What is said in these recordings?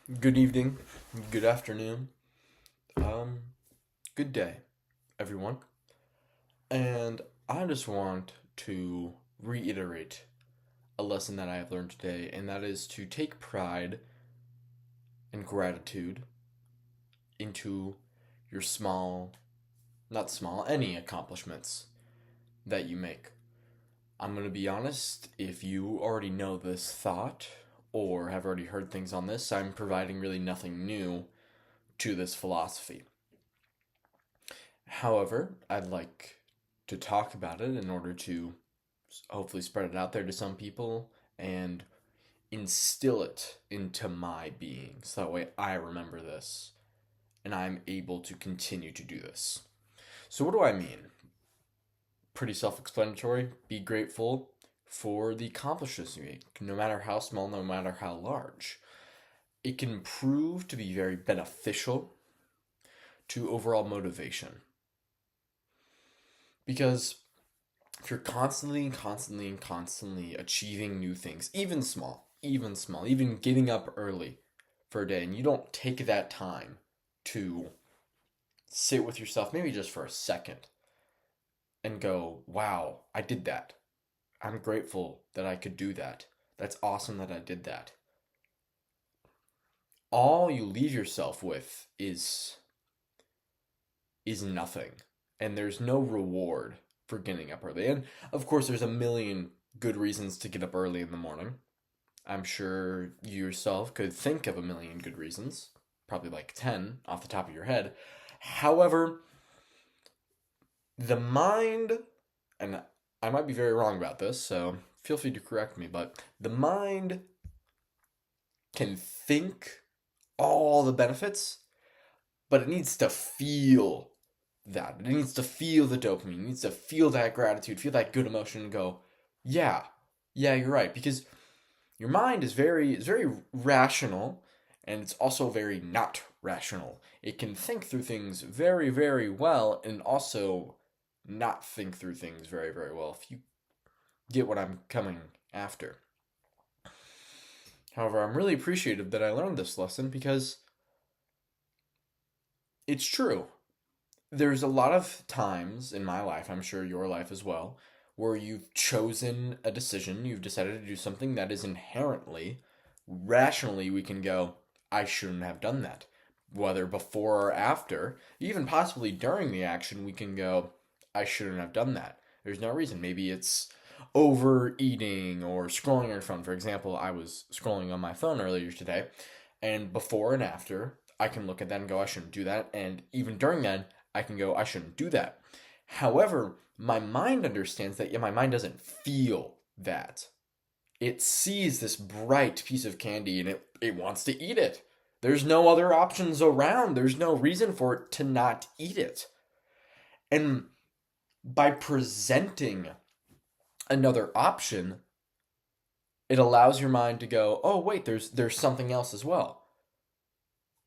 Good evening, good afternoon, um, good day, everyone. And I just want to reiterate a lesson that I have learned today, and that is to take pride and gratitude into your not small, any accomplishments that you make. I'm going to be honest, if you already know this thought or have already heard things on this, I'm providing really nothing new to this philosophy. However, I'd like to talk about it in order to hopefully spread it out there to some people and instill it into my being so that way I remember this and I'm able to continue to do this. So, what do I mean? Pretty self explanatory. Be grateful for the accomplishments you make, no matter how small, no matter how large. It can prove to be very beneficial to overall motivation because if you're constantly achieving new things, even getting up early for a day, and you don't take that time to sit with yourself, maybe just for a second, and go, wow, I did that. I'm grateful that I could do that. That's awesome that I did that. All you leave yourself with is nothing. And there's no reward for getting up early. And of course, there's a million good reasons to get up early in the morning. I'm sure you yourself could think of a million good reasons, probably like 10 off the top of your head. However, the mind, and I might be very wrong about this, so feel free to correct me, but the mind can think all the benefits, but it needs to feel that. It needs to feel the dopamine. It needs to feel that gratitude, feel that good emotion, and go, yeah, yeah, you're right. Because your mind is very rational, and it's also very not rational. It can think through things very, very well, and also not think through things very, very well. If you get what I'm coming after. However, I'm really appreciative that I learned this lesson because it's true. There's a lot of times in my life, I'm sure your life as well, where you've chosen a decision, you've decided to do something that is inherently, rationally, we can go, I shouldn't have done that. Whether before or after, even possibly during the action, we can go, I shouldn't have done that. There's no reason. Maybe it's overeating or scrolling on your phone. For example, I was scrolling on my phone earlier today, and before and after, I can look at that and go, I shouldn't do that. And even during that, I can go, I shouldn't do that. However, my mind understands that, yeah, my mind doesn't feel that. It sees this bright piece of candy and it wants to eat it. There's no other options around. There's no reason for it to not eat it. And by presenting another option, it allows your mind to go, oh wait, there's something else as well.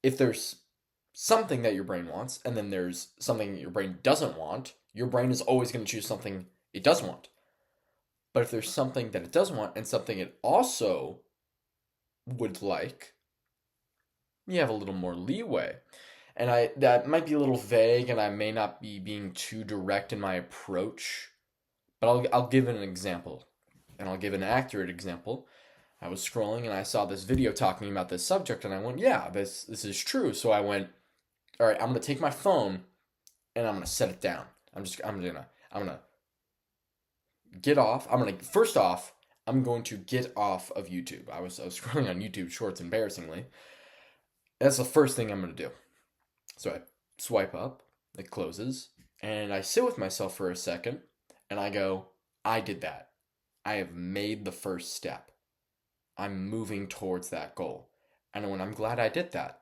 If there's something that your brain wants, and then there's something your brain doesn't want, your brain is always going to choose something it does want. But if there's something that it does want and something it also would like, you have a little more leeway. And I that might be a little vague, and I may not be being too direct in my approach, but I'll give an example, and I'll give an accurate example. I was scrolling and I saw this video talking about this subject, and I went, yeah, this is true. So I went, all right, I'm gonna take my phone and I'm gonna set it down. I'm gonna get off. First off, I'm going to get off of YouTube. I was scrolling on YouTube Shorts embarrassingly. That's the first thing I'm gonna do. So I swipe up, it closes, and I sit with myself for a second, and I go, I did that. I have made the first step. I'm moving towards that goal. And when I'm glad I did that,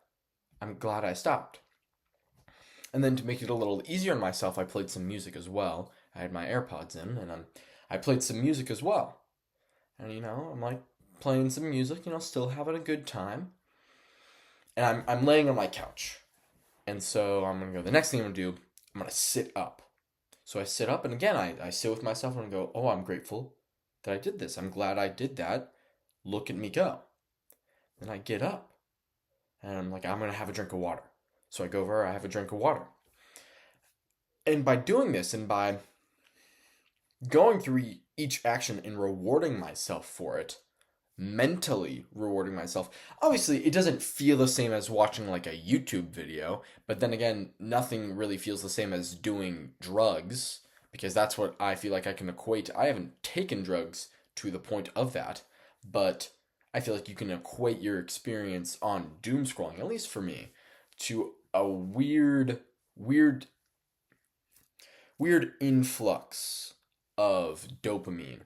I'm glad I stopped. And then to make it a little easier on myself, I played some music as well. I had my AirPods in, and I played some music as well. And I'm like playing some music, still having a good time. And I'm laying on my couch. And so I'm gonna go. The next thing I'm gonna do, I'm gonna sit up. So I sit up, and again, I sit with myself and go, oh, I'm grateful that I did this. I'm glad I did that. Look at me go. Then I get up. And I'm like, I'm going to have a drink of water. So I go over, I have a drink of water. And by doing this and by going through each action and rewarding myself for it, mentally rewarding myself. Obviously, it doesn't feel the same as watching like a YouTube video, but then again, nothing really feels the same as doing drugs because that's what I feel like I can equate. I haven't taken drugs to the point of that, but I feel like you can equate your experience on doom scrolling, at least for me, to a weird influx of dopamine.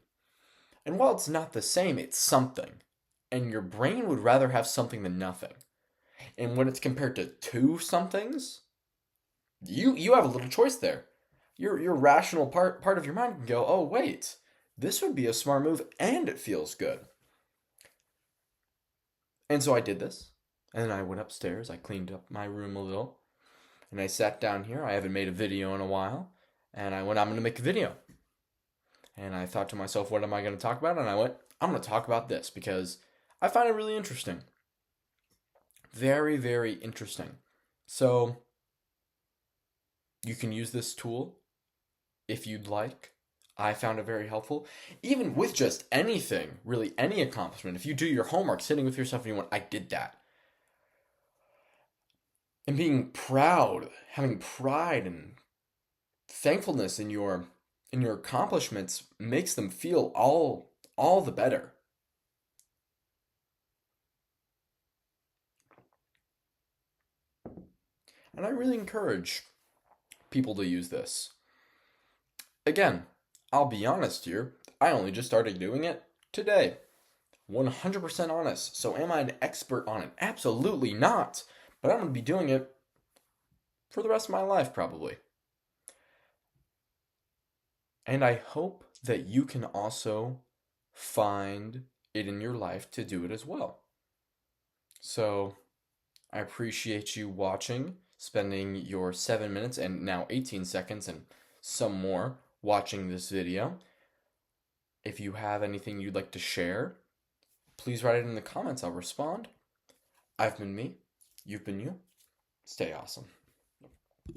And while it's not the same, it's something. And your brain would rather have something than nothing. And when it's compared to two somethings, you have a little choice there. Your rational part of your mind can go, oh wait, this would be a smart move and it feels good. And so I did this. And then I went upstairs, I cleaned up my room a little, and I sat down here. I haven't made a video in a while. And I went, I'm gonna make a video. And I thought to myself, what am I going to talk about? And I went, I'm going to talk about this because I find it really interesting. Very, very interesting. So you can use this tool if you'd like. I found it very helpful. Even with just anything, really any accomplishment. If you do your homework, sitting with yourself and you went, I did that. And being proud, having pride and thankfulness in your accomplishments makes them feel all the better. And I really encourage people to use this. Again, I'll be honest here, I only just started doing it today. 100% honest. So am I an expert on it? Absolutely not. But I'm going to be doing it for the rest of my life probably. And I hope that you can also find it in your life to do it as well. So I appreciate you watching, spending your 7 minutes and now 18 seconds and some more watching this video. If you have anything you'd like to share, please write it in the comments. I'll respond. I've been me. You've been you. Stay awesome.